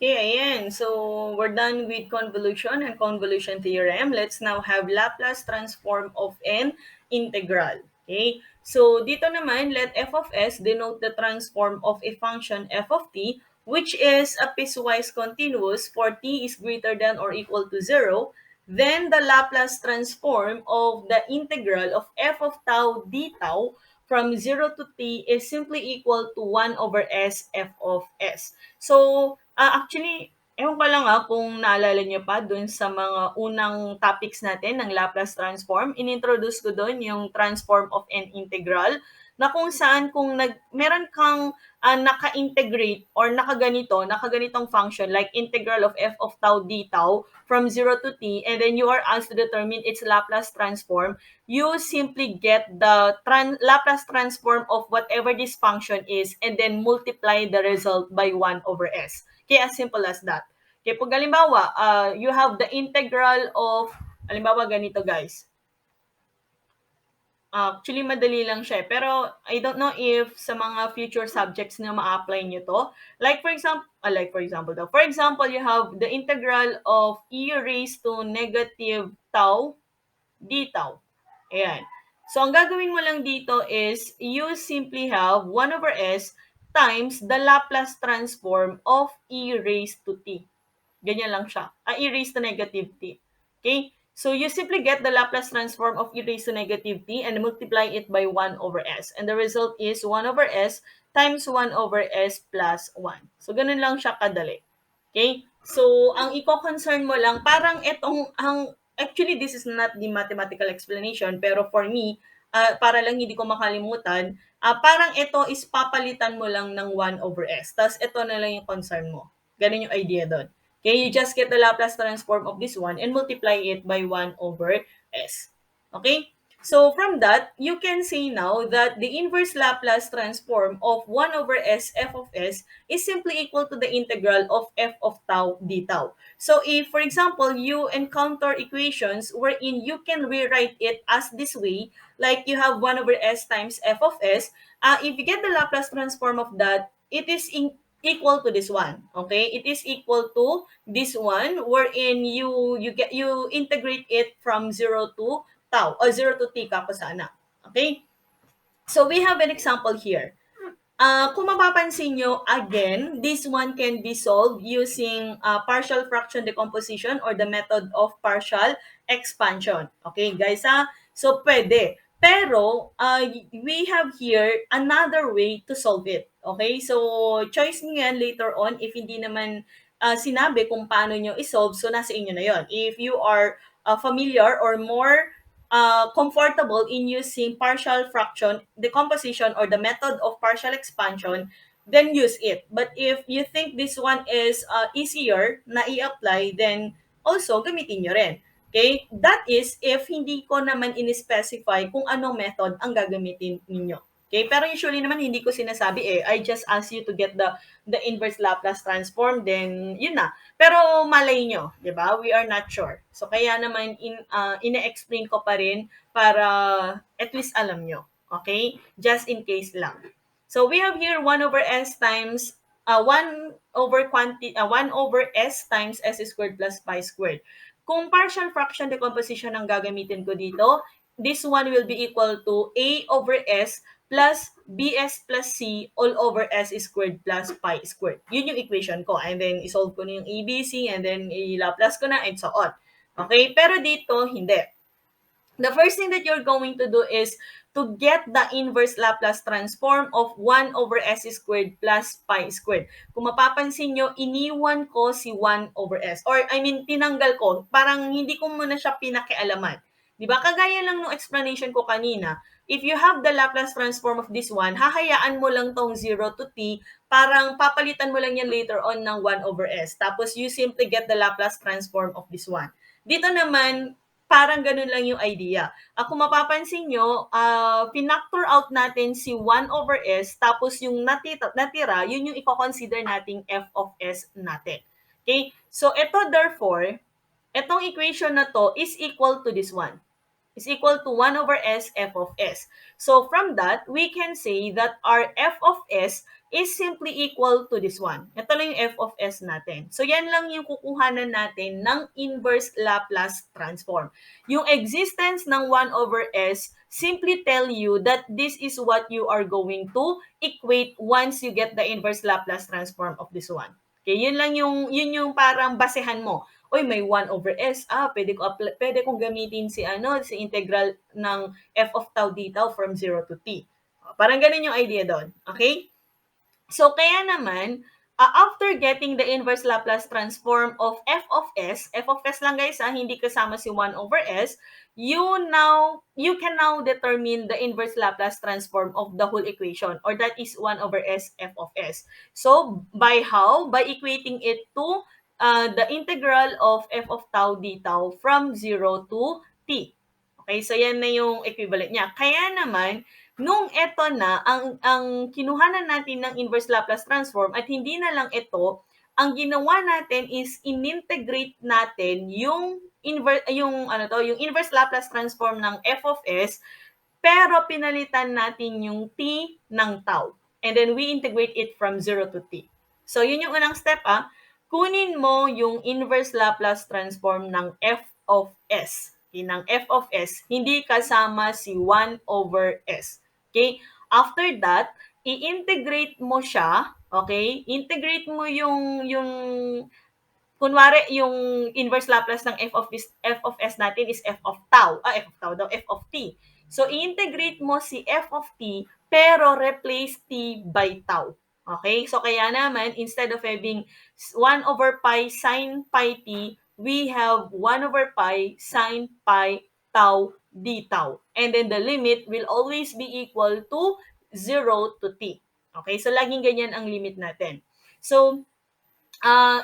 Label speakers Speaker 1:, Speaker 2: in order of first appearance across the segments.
Speaker 1: Okay, ayan. So, we're done with convolution and convolution theorem. Let's now have Laplace transform of an integral. Okay? So, dito naman, let f of s denote the transform of a function f of t, which is a piecewise continuous for t is greater than or equal to 0. Then, the Laplace transform of the integral of f of tau d tau from 0 to t is simply equal to 1 over s f of s. So, actually, ewan ko lang kung naalala niyo pa dun sa mga unang topics natin ng Laplace transform. Inintroduce ko dun yung transform of an integral na kung saan kung meron kang naka-integrate or nakaganitong function like integral of f of tau d tau from 0 to t, and then you are asked to determine its Laplace transform, you simply get the Laplace transform of whatever this function is and then multiply the result by 1 over s. Kaya as simple as that. Kaya pag halimbawa, you have the integral of, halimbawa ganito guys. Actually, madali lang siya. Pero I don't know if sa mga future subjects na ma-apply nyo to. For example, you have the integral of e raised to negative tau d tau. Ayan. So, ang gagawin mo lang dito is you simply have 1 over s times the Laplace transform of e raised to t. Ganyan lang siya. E raised to negative t. Okay? So, you simply get the Laplace transform of e raised to negative t and multiply it by 1 over s. And the result is 1 over s times 1 over s plus 1. So, ganun lang siya kadali. Okay? So, ang i-concern mo lang, parang actually, this is not the mathematical explanation, pero for me, para lang hindi ko makalimutan, parang ito is papalitan mo lang ng 1 over s. Tapos, ito na lang yung concern mo. Ganun yung idea doon. Okay, you just get the Laplace transform of this one and multiply it by 1 over s. Okay? So from that, you can say now that the inverse Laplace transform of 1 over s f of s is simply equal to the integral of f of tau d tau. So if, for example, you encounter equations wherein you can rewrite it as this way, like you have 1 over s times f of s, if you get the Laplace transform of that, it is equal to this one. Okay, it is equal to this one wherein you integrate it from 0 to tau or 0 to t kako sana. Okay, so we have an example here. Kung mapapansin nyo, again, this one can be solved using partial fraction decomposition or the method of partial expansion. Okay, guys, so pwede. Pero, we have here another way to solve it. Okay, so choice nyo yan later on if hindi naman sinabi kung paano nyo isolve, so nasa inyo na yon. If you are familiar or more comfortable in using partial fraction decomposition or the method of partial expansion, then use it. But if you think this one is easier na i-apply, then also gamitin nyo rin. Okay? That is if hindi ko naman in-specify kung anong method ang gagamitin ninyo. Okay? Pero usually naman hindi ko sinasabi I just ask you to get the inverse Laplace transform, then yun na. Pero malay nyo, di ba? We are not sure. So kaya naman ine-explain ko pa rin para at least alam nyo. Okay? Just in case lang. So we have here 1 over s times 1 over s times s squared plus pi squared. Kung partial fraction decomposition ang gagamitin ko dito, this one will be equal to a over s plus bs plus c all over s squared plus pi squared. Yun yung equation ko. And then, isolve ko na yung ABC and then i-Laplace ko na and so on. Okay? Pero dito, hindi. The first thing that you're going to do is to get the inverse Laplace transform of 1 over s squared plus pi squared. Kung mapapansin nyo, iniwan ko si 1 over s. Or, tinanggal ko. Parang hindi ko muna siya pinakialaman. Diba? Kagaya lang nung explanation ko kanina, if you have the Laplace transform of this one, hahayaan mo lang tong 0 to t, parang papalitan mo lang yan later on ng 1 over s. Tapos you simply get the Laplace transform of this one. Dito naman, parang ganun lang yung idea. Kung mapapansin nyo, pinactor out natin si 1 over s, tapos yung natira, yun yung i-consider nating f of s natin. Okay? So, ito therefore, itong equation na to is equal to this one. is equal to 1 over s f of s. So from that, we can say that our f of s is simply equal to this one. Ito lang yung f of s natin. So yan lang yung kukuhanan natin ng inverse Laplace transform. Yung existence ng 1 over s simply tell you that this is what you are going to equate once you get the inverse Laplace transform of this one. Okay, yun yung parang basehan mo. Oy, may 1 over s. Pwede kong gamitin si integral ng f of tau d tau from 0 to t. Parang ganun yung idea doon. Okay? So kaya naman, after getting the inverse Laplace transform of f of s lang guys, hindi kasama si 1 over s, you can now determine the inverse Laplace transform of the whole equation, or that is 1 over s f of s. So by how? By equating it to the integral of f of tau d tau from 0 to t. Okay, so yan na yung equivalent niya. Kaya naman, nung eto na, ang kinuhanan natin ng inverse Laplace transform at hindi na lang ito, ang ginawa natin is inintegrate natin yung inverse Laplace transform ng f of s, pero pinalitan natin yung t ng tau. And then we integrate it from 0 to t. So yun yung unang step. Kunin mo yung inverse Laplace transform ng f of s. Ng f of s, hindi kasama si 1 over s. Okay? After that, i-integrate mo siya, okay? Integrate mo yung kunwari yung inverse Laplace ng f of s natin is f of tau, f of t. So i-integrate mo si f of t pero replace t by tau. Okay? So kaya naman instead of having 1 over pi sine pi t, we have 1 over pi sine pi tau d tau. And then the limit will always be equal to 0 to t. Okay? So laging ganyan ang limit natin. So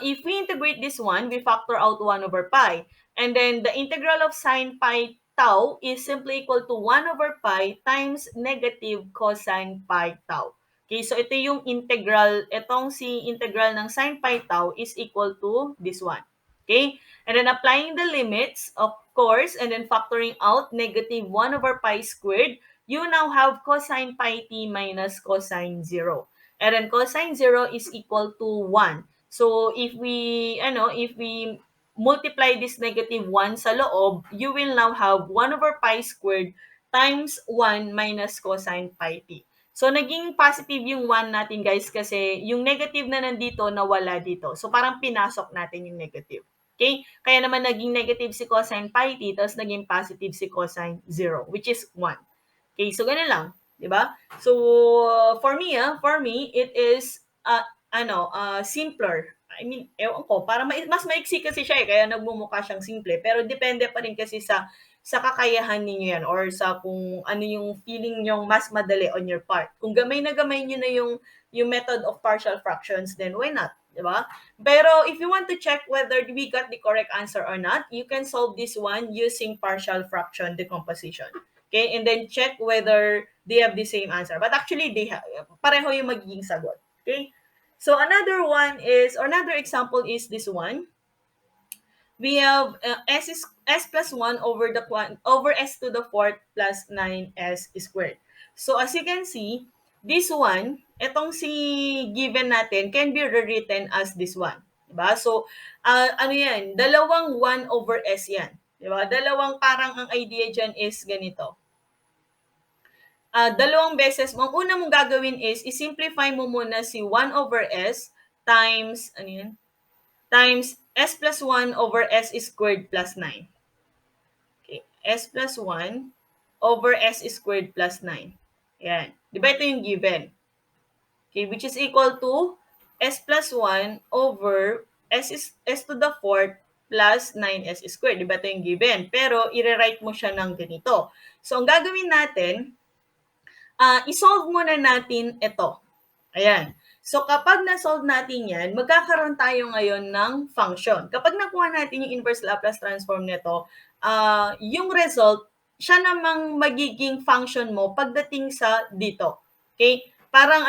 Speaker 1: if we integrate this one, we factor out 1 over pi. And then the integral of sine pi tau is simply equal to 1 over pi times negative cosine pi tau. Okay, so ito yung integral, itong si integral ng sine pi tau is equal to this one. Okay, and then applying the limits, of course, and then factoring out negative 1 over pi squared, you now have cosine pi t minus cosine 0. And then cosine 0 is equal to 1. So if we multiply this negative 1 sa loob, you will now have 1 over pi squared times 1 minus cosine pi t. So naging positive yung 1 natin guys kasi yung negative na nandito nawala dito. So parang pinasok natin yung negative. Okay? Kaya naman naging negative si cosine pi t tapos naging positive si cosine 0, which is 1. Okay, so ganun lang, 'di ba? So for me it is simpler. I mean, ewan ko, para mas maiksi kasi siya kaya nagmumukha siyang simple. Pero depende pa rin kasi sa kakayahan ninyo yan or sa kung ano yung feeling nyo mas madali on your part. Kung gamay na gamay nyo na yung method of partial fractions, then why not? Diba? Pero if you want to check whether we got the correct answer or not, you can solve this one using partial fraction decomposition. Okay? And then check whether they have the same answer. But actually, pareho yung magiging sagot. Okay? So another example is this one. We have s plus 1 over s to the fourth plus 9s squared. So as you can see, this one, etong si given natin can be rewritten as this one. Diba? So, yan? Dalawang 1 over s yan. Diba? Dalawang parang ang idea dyan is ganito. Dalawang beses mo, ang una mong gagawin is, i-simplify mo muna si 1 over s times, times s plus 1 over s squared plus 9. Okay, s plus 1 over s squared plus 9. Yan. Di ba ito yung given? Okay, which is equal to s plus 1 over s to the fourth plus 9s squared. Di ba ito yung given? Pero, i-rewrite mo siya ng ganito. So, ang gagawin natin, isolve muna natin ito. Ayan. So, kapag na-solve natin yan, magkakaroon tayo ngayon ng function. Kapag nakuha natin yung inverse Laplace transform nito, yung result, siya namang magiging function mo pagdating sa dito. Okay? Parang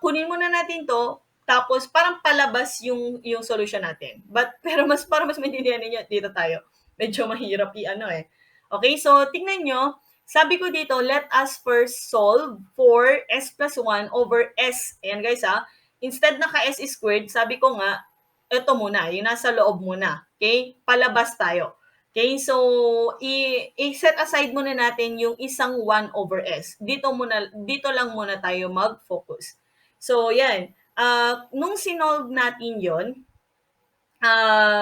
Speaker 1: kunin muna natin to, tapos parang palabas yung solution natin. Pero para mas maintindihan niyo, dito tayo. Medyo mahirap Okay, so tingnan nyo, sabi ko dito, let us first solve for s plus 1 over s. Ayan guys ha. Instead na ka s squared, sabi ko nga, ito muna, yung nasa loob muna. Okay? Palabas tayo. Okay, so i-set aside muna natin yung isang 1 over s. Dito lang muna tayo mag-focus. So, yan. Nung sinolve natin yon,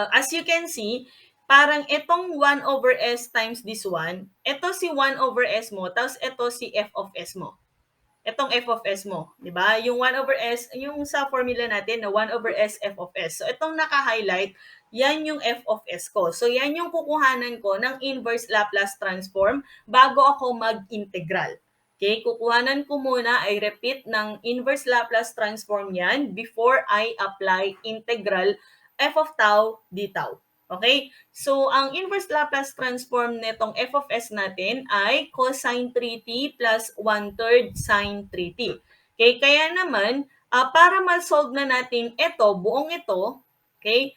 Speaker 1: as you can see, parang itong 1 over s times this one, ito si 1 over s mo, tapos ito si f of s mo. Itong f of s mo, di ba? Yung 1 over s, yung sa formula natin na 1 over s f of s. So, itong naka-highlight, yan yung f of s ko. So, yan yung kukuhanan ko ng inverse Laplace transform bago ako mag-integral. Okay, kukuhanan ko muna, I repeat, ng inverse Laplace transform yan before I apply integral f of tau d tau. Okay? So, ang inverse Laplace transform nitong f of s natin ay cosine 3t plus 1/3 sine 3t. Okay? Kaya naman, para ma-solve na natin ito, buong ito, okay,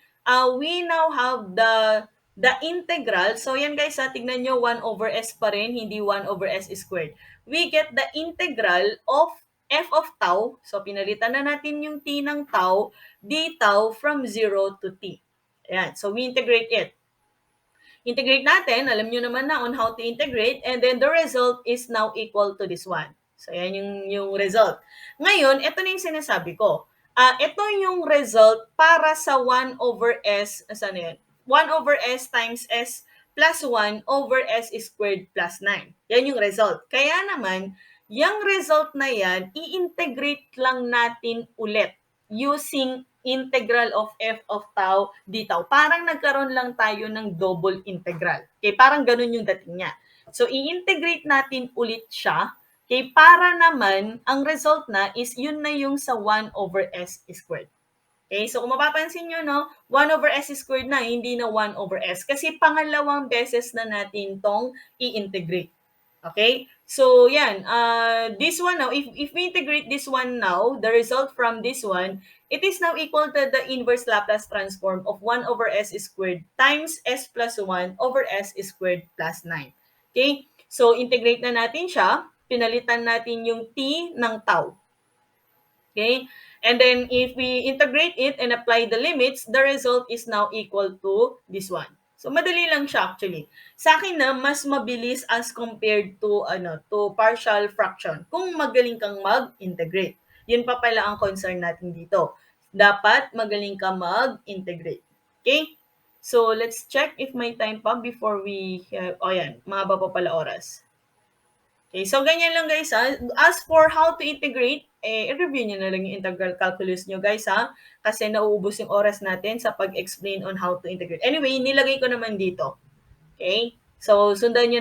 Speaker 1: we now have the integral. So, yan guys, tignan nyo, 1 over s pa rin, hindi 1 over s squared. We get the integral of f of tau. So, pinalitan na natin yung t ng tau, d tau from 0 to t. Ayan. So, we integrate it. Integrate natin, alam nyo naman na on how to integrate, and then the result is now equal to this one. So, yan yung result. Ngayon, ito na yung sinasabi ko. Ito yung result para sa 1 over s, saan yan? 1 over s times s plus 1 over s squared plus 9. Yan yung result. Kaya naman, yung result na yan, i-integrate lang natin ulit using integral of f of tau d tau. Parang nagkaroon lang tayo ng double integral. Okay, parang ganun yung dating niya. So, i-integrate natin ulit siya. Okay, para naman, ang result na is yun na yung sa 1 over s squared. Okay, so kung mapapansin nyo, no, 1 over s squared na, hindi na 1 over s. Kasi pangalawang beses na natin tong i-integrate. Okay? So, yan. This one now, if we integrate this one now, the result from this one, it is now equal to the inverse Laplace transform of 1 over s squared times s plus 1 over s squared plus 9. Okay? So, integrate na natin siya. Pinalitan natin yung t ng tau. Okay? And then, if we integrate it and apply the limits, the result is now equal to this one. So, madali lang siya actually. Sa akin na, mas mabilis as compared to, to partial fraction. Kung magaling kang mag-integrate. Yun pa pala ang concern natin dito. Dapat magaling ka mag-integrate. Okay? So, let's check if may time pa before we, yan, mahaba pa pala oras. Okay, so ganyan lang guys ha. As for how to integrate, i-review nyo na lang yung integral calculus nyo guys ha. Kasi nauubos yung oras natin sa pag-explain on how to integrate. Anyway, nilagay ko naman dito. Okay? So, sundan nyo na